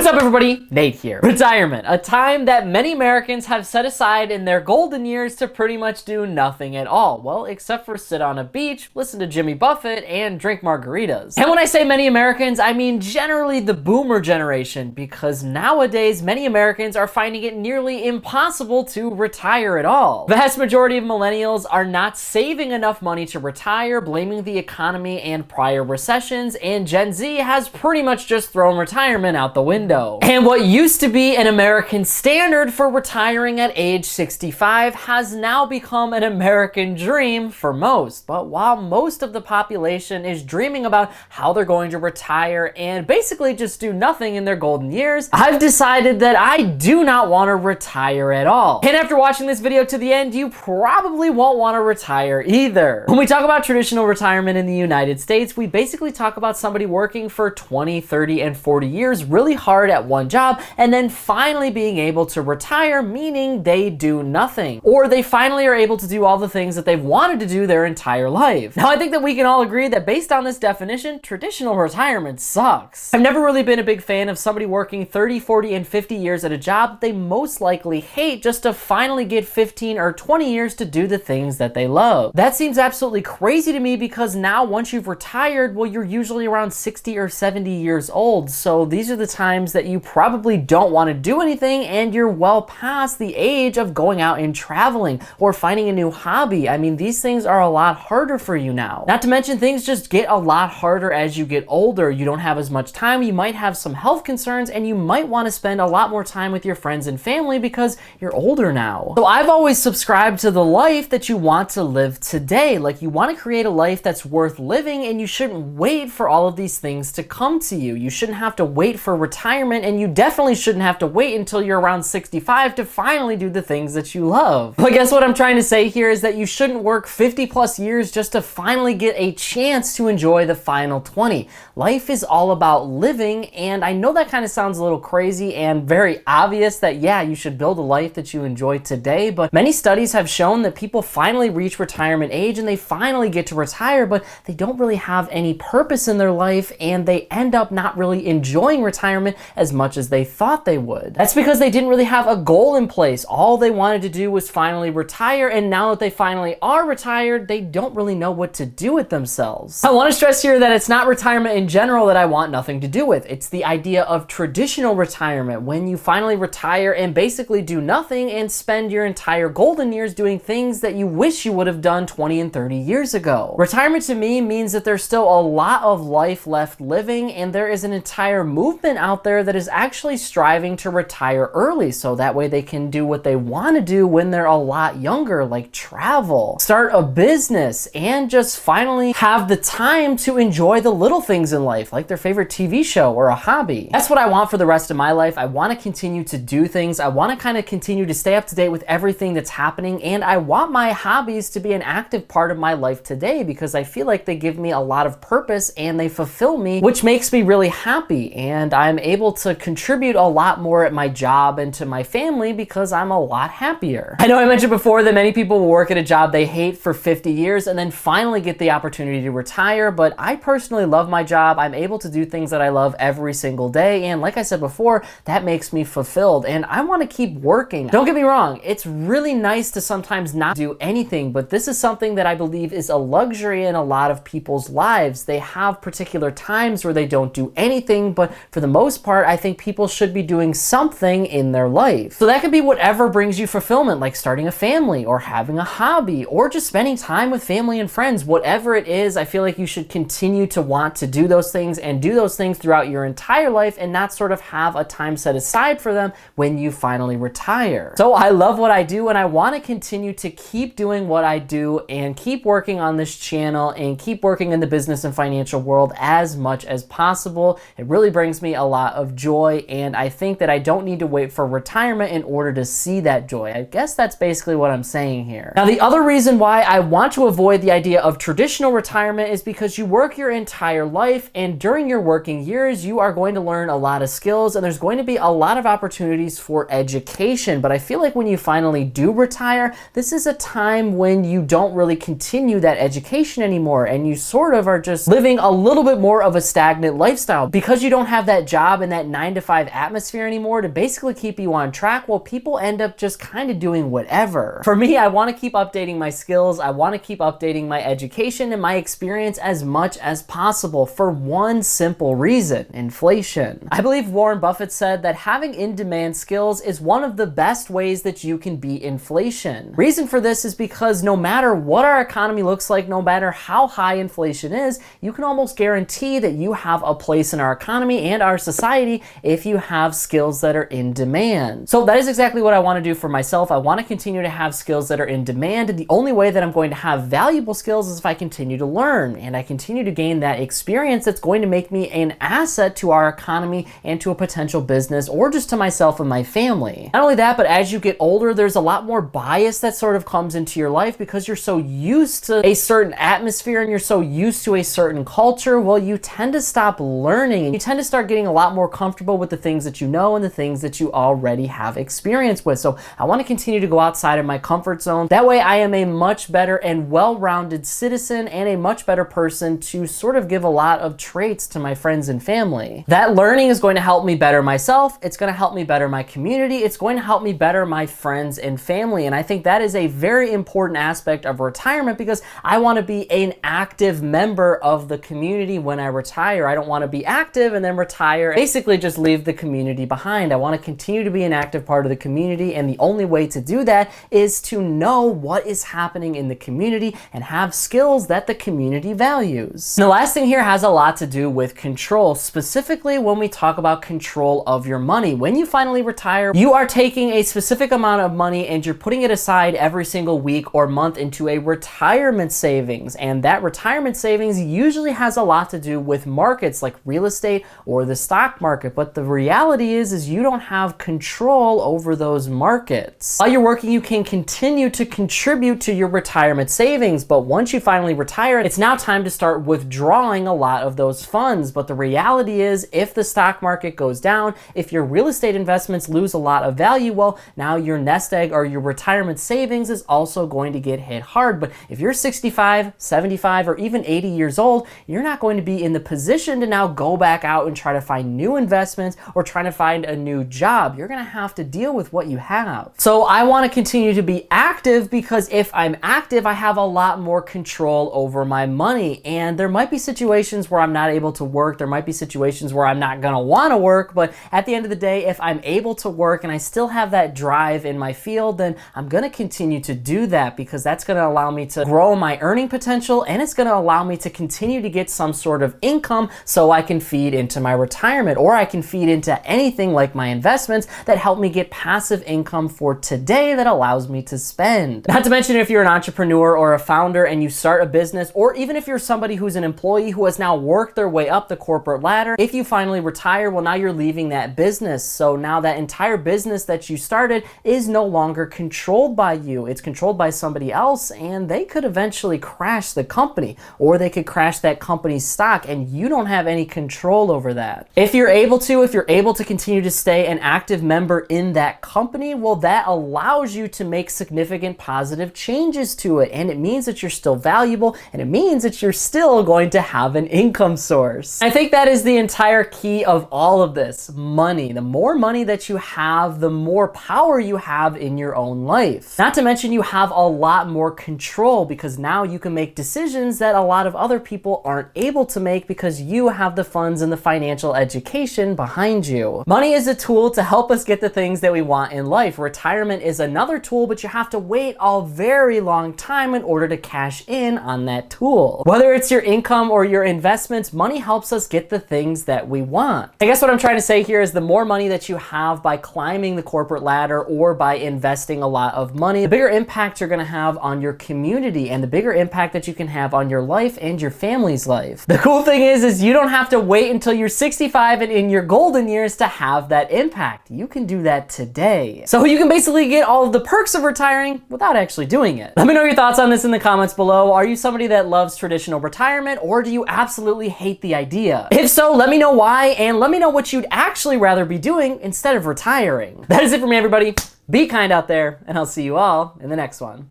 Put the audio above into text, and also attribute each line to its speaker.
Speaker 1: up, everybody? Nate here. Retirement, a time that many Americans have set aside in their golden years to pretty much do nothing at all. Well, except for sit on a beach, listen to Jimmy Buffett, and drink margaritas. And when I say many Americans, I mean generally the boomer generation, because nowadays many Americans are finding it nearly impossible to retire at all. The vast majority of millennials are not saving enough money to retire, blaming the economy and prior recessions, and Gen Z has pretty much just thrown retirement out the window. And what used to be an American standard for retiring at age 65 has now become an American dream for most. But while most of the population is dreaming about how they're going to retire and basically just do nothing in their golden years, I've decided that I do not want to retire at all. And after watching this video to the end, you probably won't want to retire either. When we talk about traditional retirement in the United States, we basically talk about somebody working for 20, 30, and 40 years really hard at one job and then finally being able to retire, meaning they do nothing. Or they finally are able to do all the things that they've wanted to do their entire life. Now, I think that we can all agree that based on this definition, traditional retirement sucks. I've never really been a big fan of somebody working 30, 40, and 50 years at a job that they most likely hate just to finally get 15 or 20 years to do the things that they love. That seems absolutely crazy to me because now once you've retired, well, you're usually around 60 or 70 years old. So these are the times that you probably don't want to do anything and you're well past the age of going out and traveling or finding a new hobby. I mean, these things are a lot harder for you now. Not to mention things just get a lot harder as you get older. You don't have as much time, you might have some health concerns, and you might want to spend a lot more time with your friends and family because you're older now. So I've always subscribed to the life that you want to live today. Like, you want to create a life that's worth living and you shouldn't wait for all of these things to come to you. You shouldn't have to wait for retirement, and you definitely shouldn't have to wait until you're around 65 to finally do the things that you love. But I guess what I'm trying to say here is that you shouldn't work 50 plus years just to finally get a chance to enjoy the final 20. Life is all about living, and I know that kind of sounds a little crazy and very obvious that, yeah, you should build a life that you enjoy today, but many studies have shown that people finally reach retirement age and they finally get to retire, but they don't really have any purpose in their life, and they end up not really enjoying retirement as much as they thought they would. That's because they didn't really have a goal in place. All they wanted to do was finally retire, and now that they finally are retired, they don't really know what to do with themselves. I want to stress here that it's not retirement in general that I want nothing to do with. It's the idea of traditional retirement, when you finally retire and basically do nothing and spend your entire golden years doing things that you wish you would have done 20 and 30 years ago. Retirement to me means that there's still a lot of life left living, and there is an entire movement out there that is actually striving to retire early so that way they can do what they want to do when they're a lot younger, like travel, start a business, and just finally have the time to enjoy the little things in life, like their favorite TV show or a hobby. That's what I want for the rest of my life. I want to continue to do things. I want to kind of continue to stay up to date with everything that's happening, and I want my hobbies to be an active part of my life today because I feel like they give me a lot of purpose and they fulfill me, which makes me really happy, and I'm able to contribute a lot more at my job and to my family because I'm a lot happier. I know I mentioned before that many people will work at a job they hate for 50 years and then finally get the opportunity to retire, but I personally love my job. I'm able to do things that I love every single day, and like I said before, that makes me fulfilled, and I want to keep working. Don't get me wrong, it's really nice to sometimes not do anything, but this is something that I believe is a luxury in a lot of people's lives. They have particular times where they don't do anything, but for the most part, I think people should be doing something in their life. So that could be whatever brings you fulfillment, like starting a family or having a hobby or just spending time with family and friends. Whatever it is, I feel like you should continue to want to do those things and do those things throughout your entire life and not sort of have a time set aside for them when you finally retire. So I love what I do, and I want to continue to keep doing what I do and keep working on this channel and keep working in the business and financial world as much as possible. It really brings me a lot of joy, and I think that I don't need to wait for retirement in order to see that joy. I guess that's basically what I'm saying here. Now, the other reason why I want to avoid the idea of traditional retirement is because you work your entire life, and during your working years, you are going to learn a lot of skills, and there's going to be a lot of opportunities for education. But I feel like when you finally do retire, this is a time when you don't really continue that education anymore, and you sort of are just living a little bit more of a stagnant lifestyle because you don't have that job and that that 9-to-5 atmosphere anymore to basically keep you on track, well, people end up just kind of doing whatever. For me, I want to keep updating my skills. I want to keep updating my education and my experience as much as possible for one simple reason: inflation. I believe Warren Buffett said that having in-demand skills is one of the best ways that you can beat inflation. Reason for this is because no matter what our economy looks like, no matter how high inflation is, you can almost guarantee that you have a place in our economy and our society if you have skills that are in demand. So that is exactly what I want to do for myself. I want to continue to have skills that are in demand, and the only way that I'm going to have valuable skills is if I continue to learn and I continue to gain that experience that's going to make me an asset to our economy and to a potential business, or just to myself and my family. Not only that, but as you get older, there's a lot more bias that sort of comes into your life because you're so used to a certain atmosphere and you're so used to a certain culture. Well, you tend to stop learning and you tend to start getting a lot more comfortable with the things that you know and the things that you already have experience with. So I want to continue to go outside of my comfort zone. That way I am a much better and well-rounded citizen and a much better person to sort of give a lot of traits to my friends and family. That learning is going to help me better myself. It's going to help me better my community. It's going to help me better my friends and family. And I think that is a very important aspect of retirement because I want to be an active member of the community when I retire. I don't want to be active and then retire, basically just leave the community behind. I want to continue to be an active part of the community, and the only way to do that is to know what is happening in the community and have skills that the community values. And the last thing here has a lot to do with control, specifically when we talk about control of your money. When you finally retire, you are taking a specific amount of money and you're putting it aside every single week or month into a retirement savings. And that retirement savings usually has a lot to do with markets like real estate or the stock market. But the reality is you don't have control over those markets. While you're working, you can continue to contribute to your retirement savings. But once you finally retire, it's now time to start withdrawing a lot of those funds. But the reality is, if the stock market goes down, if your real estate investments lose a lot of value, well, now your nest egg or your retirement savings is also going to get hit hard. But if you're 65, 75, or even 80 years old, you're not going to be in the position to now go back out and try to find new investments or trying to find a new job. You're going to have to deal with what you have. So I want to continue to be active because if I'm active, I have a lot more control over my money. And there might be situations where I'm not able to work. There might be situations where I'm not going to want to work. But at the end of the day, if I'm able to work and I still have that drive in my field, then I'm going to continue to do that because that's going to allow me to grow my earning potential, and it's going to allow me to continue to get some sort of income so I can feed into my retirement, or I can feed into anything like my investments that help me get passive income for today that allows me to spend. Not to mention, if you're an entrepreneur or a founder and you start a business, or even if you're somebody who's an employee who has now worked their way up the corporate ladder, if you finally retire, well, now you're leaving that business. So now that entire business that you started is no longer controlled by you. It's controlled by somebody else, and they could eventually crash the company, or they could crash that company's stock, and you don't have any control over that. If you're able to continue to stay an active member in that company, well, that allows you to make significant positive changes to it, and it means that you're still valuable, and it means that you're still going to have an income source. I think that is the entire key of all of this: money. The more money that you have, the more power you have in your own life. Not to mention, you have a lot more control because now you can make decisions that a lot of other people aren't able to make because you have the funds and the financial education behind you. Money is a tool to help us get the things that we want in life. Retirement is another tool, but you have to wait a very long time in order to cash in on that tool. Whether it's your income or your investments, money helps us get the things that we want. I guess what I'm trying to say here is the more money that you have by climbing the corporate ladder or by investing a lot of money, the bigger impact you're going to have on your community and the bigger impact that you can have on your life and your family's life. The cool thing is you don't have to wait until you're 65 and in your golden years to have that impact. You can do that today. So you can basically get all of the perks of retiring without actually doing it. Let me know your thoughts on this in the comments below. Are you somebody that loves traditional retirement, or do you absolutely hate the idea? If so, let me know why, and let me know what you'd actually rather be doing instead of retiring. That is it for me, everybody. Be kind out there, and I'll see you all in the next one.